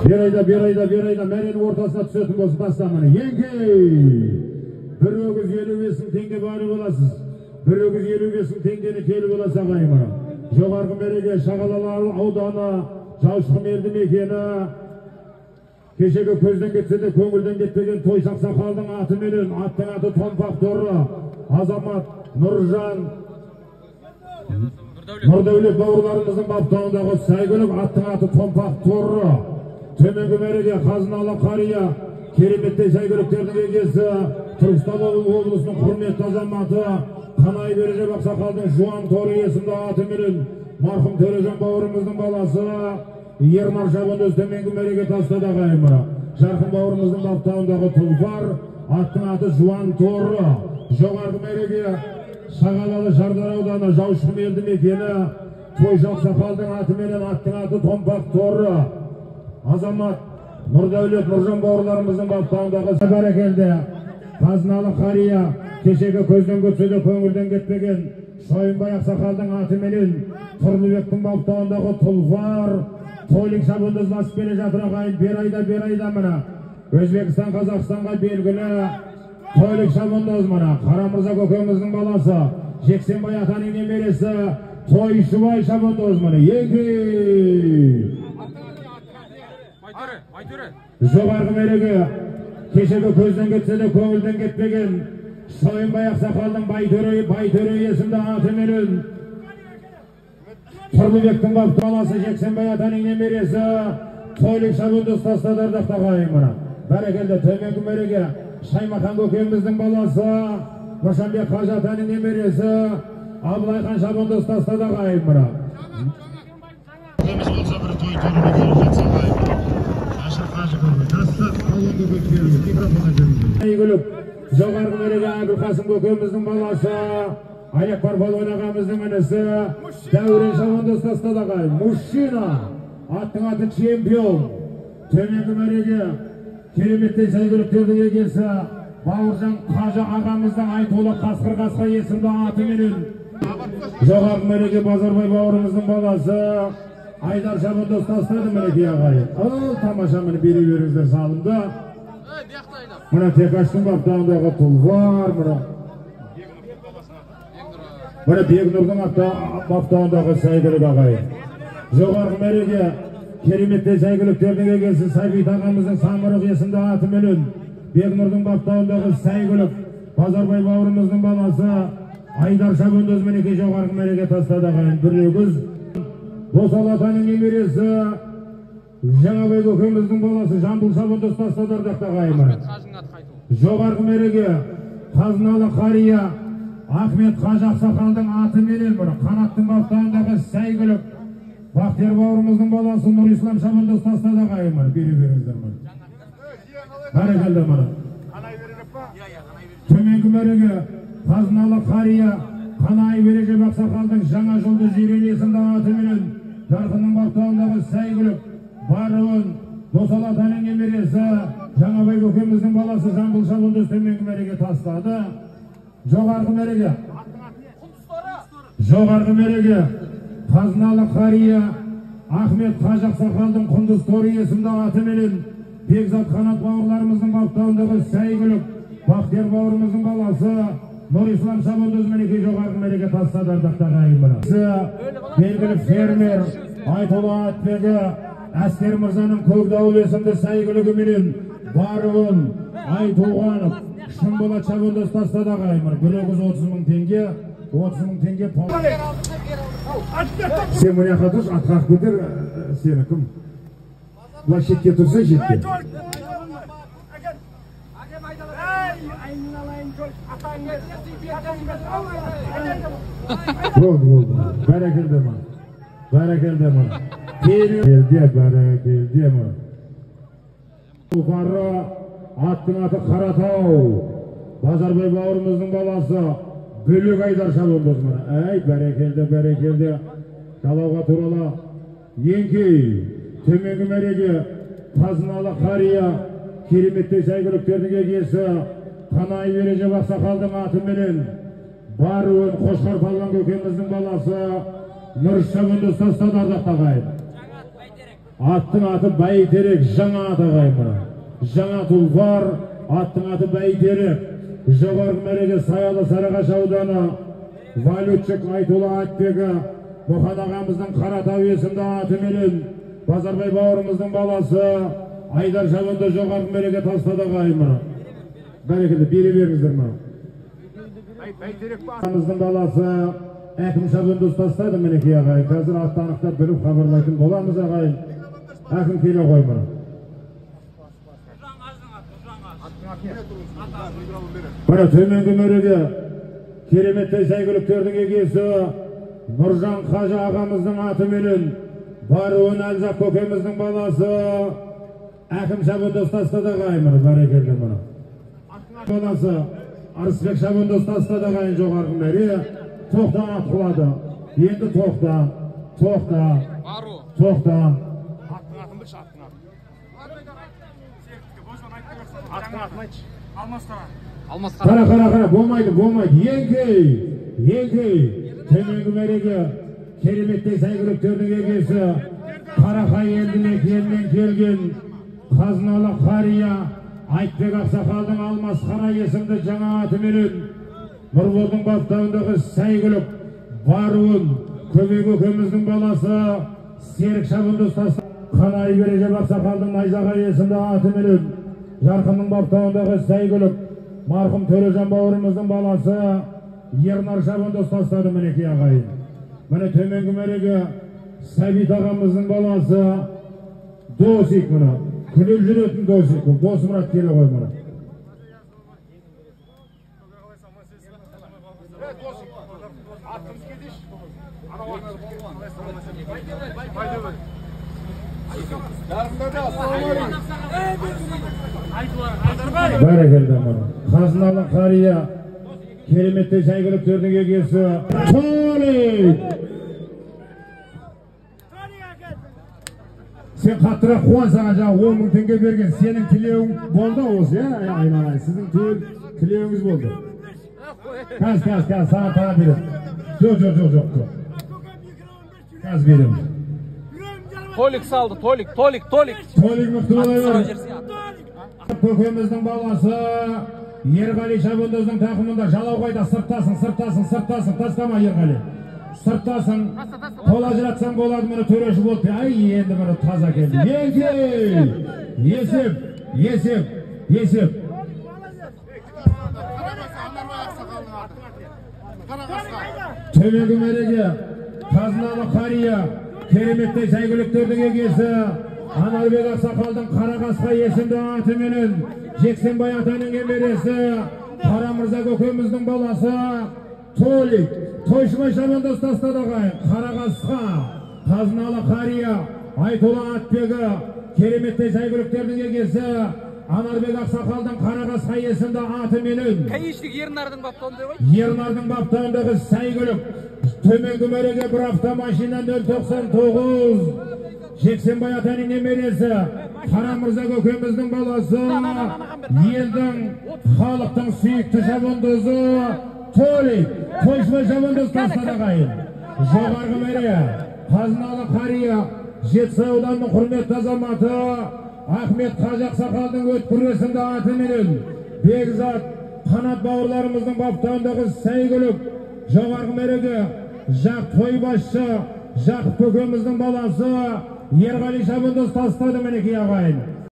Bir ayda Meren'in ortasına түсетін болсын тастаманы. Еңке! 155 теңге бары боласыз. 155 теңгені келіп боласа қаймыры. Жоғарғы мереке Шағалалы ауданы Жаушқұм елді мекені. Кешегі көзден кетсе де көңілден кетпеген той ақсақалдың атыменен, аттың аты Томпақ Торы, Азамат Нұржан Нұрдәулет бауырларымыздың баптауындағы сәйгүлік, аттың аты Томпақ Торы. Төменгі мереке Қазыналы қария, кереметтей сәйгүліктердің егесі, Түркістан облысының құрметті азаматы, Қанай Бережеп ақсақалдың Жуан Торы есімді атыменен, марқұм Төрежан бауырымыздың баласы, Ермар Шабандоз төменгі мереке тастады ағайымы. Жарқын бауырымыздың баптауындағы тұлпар, аттың аты Жуан Торы. Жоғарғы мереке Шағалалы Шардар ауданы Жаушқұм елді мекені, тойшы ақсақалдың атыменен, аттың аты Томпақ Торы. Азамат Нұрдәулет Нұржан бауырларымыздың баптауындағы бәрекелді. Қазыналы қария, кешегі көзден көтсе де көңілден кетпеген Шойынбай ақсақалдың атыменен, Тұрлыбектің баптауындағы тұлпар. Тойлық шабындыз басып келе жатыр ағайын, бір айда мына Өзбекстан, Қазақстанға белгілі Тойлық шабындыз мына Қарамырза көкеміздің баласы, Жексенбай атаның немересі, Тойшыбай шабындыз мына. Жоғарғы мереке кешегі көзден кетсе де көңілден кетпеген Шойынбай ақсақалдың Байтөре есімді атыменен, Тұрлыбектің баласы, Жексенбай атаның немересі, Тойлық шабындыз тастады ағайын. Бәрекелді төменгі мереке Шаймахан көкеміздің баласы, Нұршанбек Қажы атаның немересі, Абылайхан шабындыз тастады ағайын. Жоғарғы мереке Әбілқасым көкеміздің баласы, Аяқпар балуан ағамыздың інісі, Дәурен шабандоз тастады ағайын. Мужчина, аттың аты чемпион. Төменгі мереке кереметтей сәйгүліктердің егесі, Бауыржан Қажы ағамыздың Айтолы Қасқыр есімді атыменен. Жоғарғы мереке Базарбай бауырымыздың баласы, Айдар шабандоз тастады мереке ағайын. Тамаша мені бере беріңіздер салымды. Мына Текаштың баптауындағы тұлпар, мына Бегнұрдың баптауындағы сәйгүлік ағайын. Жоғарғы мереке кереметтей сәйгүліктердің егесі Сәбит ағамыздың Самырық есімді атыменен, Бегнұрдың баптауындағы сәйгүлік, Базарбай бауырымыздың баласы, Айдар шабандоз мінеке жоғарғы мереке тастады ағайын. Бүрегіз Босал атаның немересі, Жаңабай көкеміздің баласы, Жамбыл шабандоз тастады ағайын. Жоғарғы мереке Қазыналы қария, Ахмет Қажы ақсақалдың атыменен, Қанаттың баптауындағы сәйгүлік, Бақтияр бауырымыздың баласы, Нұрислам шабандоз тастады ағайын. Бере беріңіздер мына. Бәрекелді мына. Төменгі мереке Қазыналы қария, Қанай Бережеп ақсақалдың Жаңа Жолды Жирен есімді атыменен, Жарқынның баптауындағы сәйгүлік, Баруын Босал атаның немересі, Жаңабай көкеміздің баласы, Жамбыл шабандоз төменгі мереке тастады. Жоғарғы мереке Қазыналы қария, Ахмет Қажы ақсақалдың Құндыз Торы есімді атыменен, Бекзат Қанат бауырларымыздың баптауындағы сәйгүлік, Бақтияр бауырымыздың баласы, Нұрислам шабандоз мінеке жоғарғы мереке тастады ағайын. Белгілі фермер Айтолы Атбегі Әскер Мырзаның Көкдауыл есімді сәйгүлігі менен Баруын Айтуғанов Шымболат шабандоз тастады ағайын. 130.000 теңге, 30.000 теңге. Сен мұны қатыш, атқақ көтер, сені кім? Бұла шетке тұрса шетке. Болды. Бәрекелді ма? Бәрекелді ма? Тұлпары, аттың аты Қаратау, Базарбай бауырымыздың баласы, Бөлек Айдар шабандоз ма? Бәрекелді. Жалауға турала. Еңкей, төменгі мереке Қазыналы қария, кереметтей сәйгүліктердің егесі, Қанай Бережеп ақсақалдың атыменен, Баруын Қошқар палуан көкеміздің баласы, Нұрш шабандоз тастады ағайын. Аттың аты Бәйтерек, жаңа аты қаймына. Жаңа тұлпар, аттың аты Бәйтерек. Жоғарғы мәреге Саялы Сарыағаш ауданы валютчик Айтолы Атбегі Мұхан ағамыздың Қаратау есімді атыменен Базарбай бауырымыздың баласы Айдар Шабынды жоғарғы мәреге тастады қаймына. Бәрекелді, бере беріңіздер ма? Ағамыздың баласы Әкім Шабынды ұстастады мінеке ағайын. Қазір атты анықтап біліп хабарлайтын боламыз ағайын. Әкім келе қоймына. Бұны төменгі мәреге кереметті сәйгүліктердің егесі Нұржан Қажы ағамыздың атыменен Баруын Әлжақ көкеміздің баласы Әкім Шабынды ұстастады қаймыр. Бәрекелді мұны. Баласы Арысбек Шабынды ұстастады қайын жоғарғы мәре. Тоқта ат құлады. Енді тоқта. Тоқта. Тоқта. Қара, болмайды. Еңкей. Төменгі мәреге кереметтей сәйгүліктердің егесі Қарақай елді мекенінен келген қазыналы қария Айтбек Ақсақалдың Алмас Қара есімді жаңа атыменен Нұрболдың баптауындағы сәйгүлік Баруын Көмек көкеміздің баласы Серік Шабынды ұстасы Қанай Бережеп Ақсақалдың Найзаға есімді атыменен Жарқынның баптауындағы сәйгүлік марқұм Төлежан бауырымыздың баласы Ернар Шабынды ұстастады мінеке ағайын. Міне төменгі мәреге Сәбит ағамыздың баласы Досик мұны. Күліп жүретін Досик. Досымұрат келе қой мұны. Бәрекелді мұны. Қазыналы қария кереметті сәйгүліктердің егесі Толик! Сен қаттырақ қуан саған жаңа 10 мың теңге берген. Сенің тілеуің болды осы, айналайын. Сіздің тілеуіңіз болды. Кәз, саған тағы берем. Жоқ. Кәз берем. Толик салды, Толик. Толик мұқты болайыр. Көкеміздің баласы Ерғали Шабындыздың тақымында жалауғайда сырттасын, тастама Ерғали. Сырттасын, қол ажыратсаң болады мұны төреші болды. Ай, енді мұны таза келді. Есеп. Төменгі мәреге қазыналы қария кереметтей сәйгүліктердің егесі Анарбек Ақсақалдың Қарақасқа есімді атыменен Жексенбай атаның емересі Қарамырза көкеміздің баласы Толик Тойшыбай Шабынды ұстастады қайын. Қарақасқа қазыналы қария Айтолы Атбегі кереметтей сәйгүліктердің егесі Анарбек Ақсақалдың Қарақасқа есімді атыменен Ернардың баптауындағы Ернардың баптауындағы сәйгүлік төменгі мәреге бір автомашина 099 Жексенбай атаның немересі Қарамырза көкеміздің баласы елдің халықтың сүйікті шабындозы Толик Тойшыбай Шабынды ұстастады қайын. Жоғарғы мәре қазыналы қария Жетісай ауданының құрметті азаматы Ахмет Қажы Ақсақалдың өткүресінде атыменен Бекзат Қанат бауырларымыздың баптауындағы сәйгүлік жоғарғы мәреге Жақ Тойбасшы Жақып көкеміздің баласы Ерғали Шабынды ұстастады мінеке ағайын.